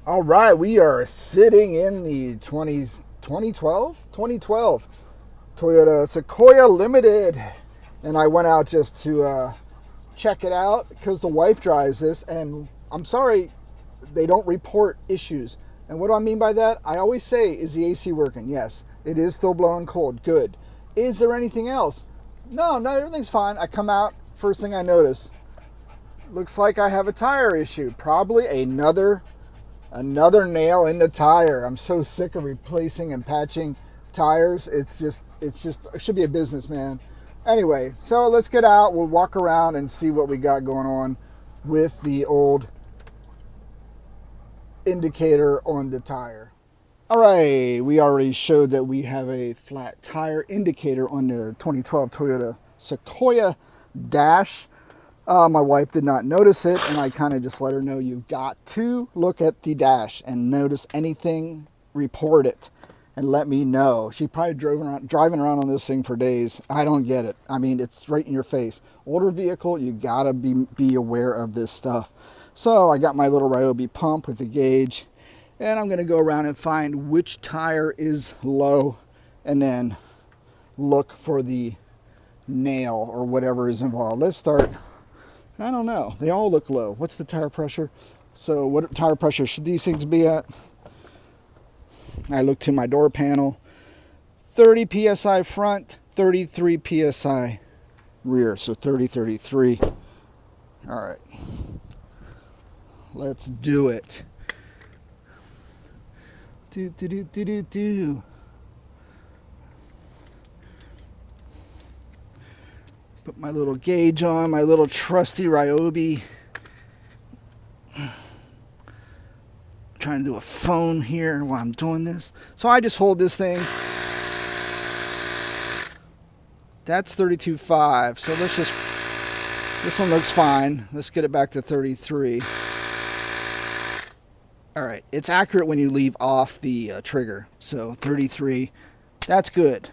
All right, we are sitting in the 2012 Toyota Sequoia Limited, and I went out just to check it out because the wife drives this, and I'm sorry, they don't report issues. And what do I mean by that? I always say, is the AC working? Yes, it is still blowing cold. Good. Is there anything else? No, everything's fine. I come out, first thing I notice, looks like I have a tire issue. Probably another nail in the tire. I'm so sick of replacing and patching tires. It should be a business, man. Anyway, so let's get out. We'll walk around and see what we got going on with the old indicator on the tire. All right, we already showed that we have a flat tire indicator on the 2012 Toyota Sequoia dash. My wife did not notice it, and I kind of just let her know, you've got to look at the dash and notice anything, report it, and let me know. She probably driving around on this thing for days. I don't get it. I mean, it's right in your face. Older vehicle, you gotta be aware of this stuff. So I got my little Ryobi pump with the gauge, and I'm gonna go around and find which tire is low, and then look for the nail or whatever is involved. Let's start. I don't know. They all look low. What's the tire pressure? So what tire pressure should these things be at? I look to my door panel. 30 psi front, 33 psi rear. So 30, 33. All right. Let's do it. Do. Put my little gauge on, my little trusty Ryobi. Trying to do a phone here while I'm doing this. So I just hold this thing. That's 32.5. So let's just, this one looks fine. Let's get it back to 33. All right, it's accurate when you leave off the trigger. So 33, that's good.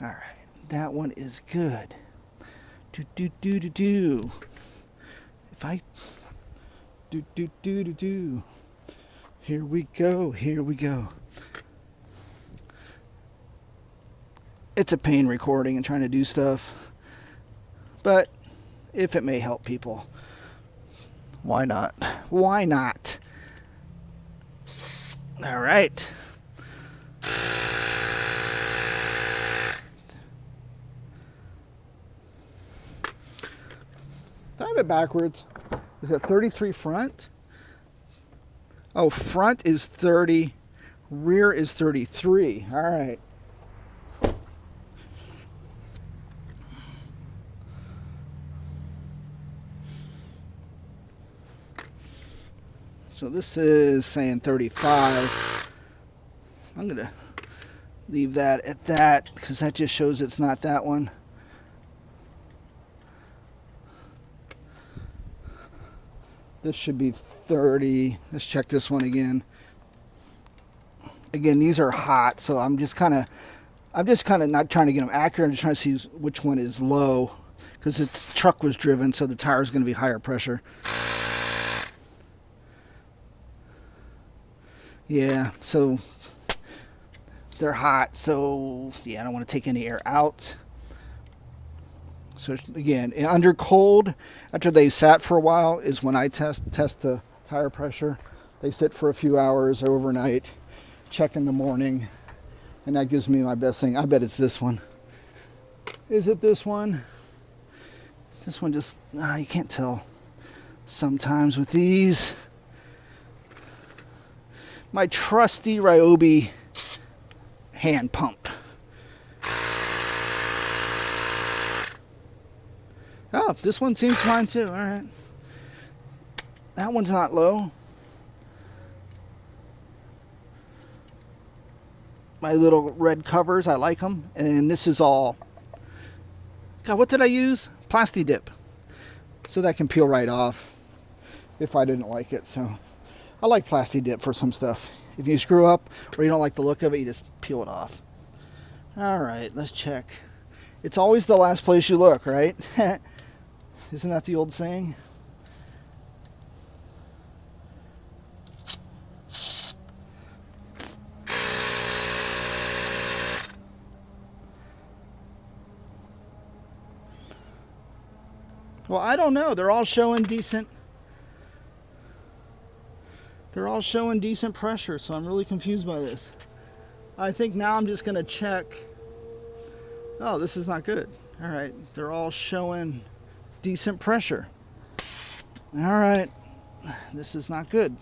All right. That one is good. Do. If I do. Here we go. It's a pain recording and trying to do stuff, but if it may help people, why not? Why not? All right. I have it backwards. Is it 33 front? Oh, front is 30, rear is 33. All right. So this is saying 35. I'm going to leave that at that because that just shows it's not that one. This should be 30. Let's check this one again. Again, these are hot, so I'm just kind of not trying to get them accurate. I'm just trying to see which one is low because the truck was driven, so the tire is going to be higher pressure. Yeah, so they're hot, so yeah, I don't want to take any air out. So again, under cold, after they sat for a while, is when I test the tire pressure. They sit for a few hours or overnight, check in the morning, and that gives me my best thing. I bet it's this one. Is it this one? This one just, you can't tell sometimes with these. My trusty Ryobi hand pump. Oh, this one seems fine too. All right. That one's not low. My little red covers, I like them. And this is all, God, what did I use? Plasti Dip. So that can peel right off if I didn't like it. So I like Plasti Dip for some stuff. If you screw up or you don't like the look of it, you just peel it off. All right, let's check. It's always the last place you look, right? Isn't that the old saying? Well, I don't know. They're all showing decent. They're all showing decent pressure, so I'm really confused by this. I think now I'm just going to check. Oh, this is not good. All right, they're all showing decent pressure. All right, this is not good.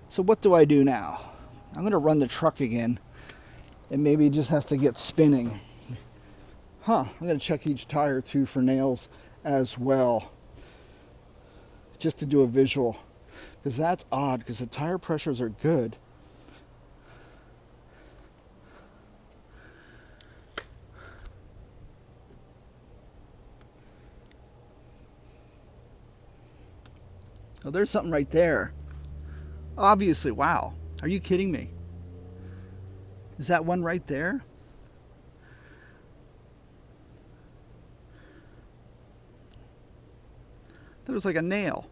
So what do I do now? I'm going to run the truck again, and maybe it just has to get spinning. I'm going to check each tire too for nails as well, just to do a visual, because that's odd, because the tire pressures are good. Oh, there's something right there. Obviously, wow. Are you kidding me? Is that one right there? That was like a nail.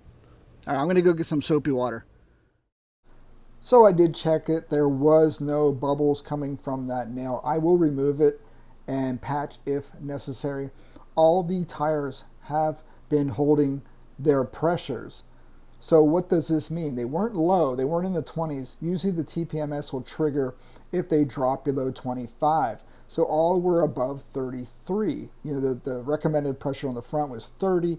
All right, I'm going to go get some soapy water. So I did check it. There was no bubbles coming from that nail. I will remove it and patch if necessary. All the tires have been holding their pressures. So what does this mean? They weren't low. They weren't in the 20s. Usually the TPMS will trigger if they drop below 25. So all were above 33. You know, the recommended pressure on the front was 30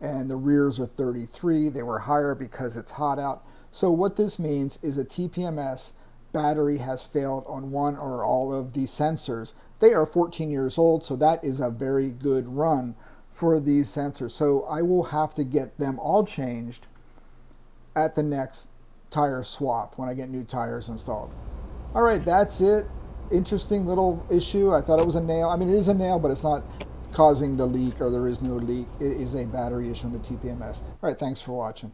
and the rears were 33. They were higher because it's hot out. So what this means is a TPMS battery has failed on one or all of these sensors. They are 14 years old, so that is a very good run for these sensors. So I will have to get them all changed at the next tire swap when I get new tires installed. All right, that's it. Interesting little issue. I thought it was a nail. I mean, it is a nail, but it's not causing the leak, or there is no leak. It is a battery issue on the TPMS. All right, thanks for watching.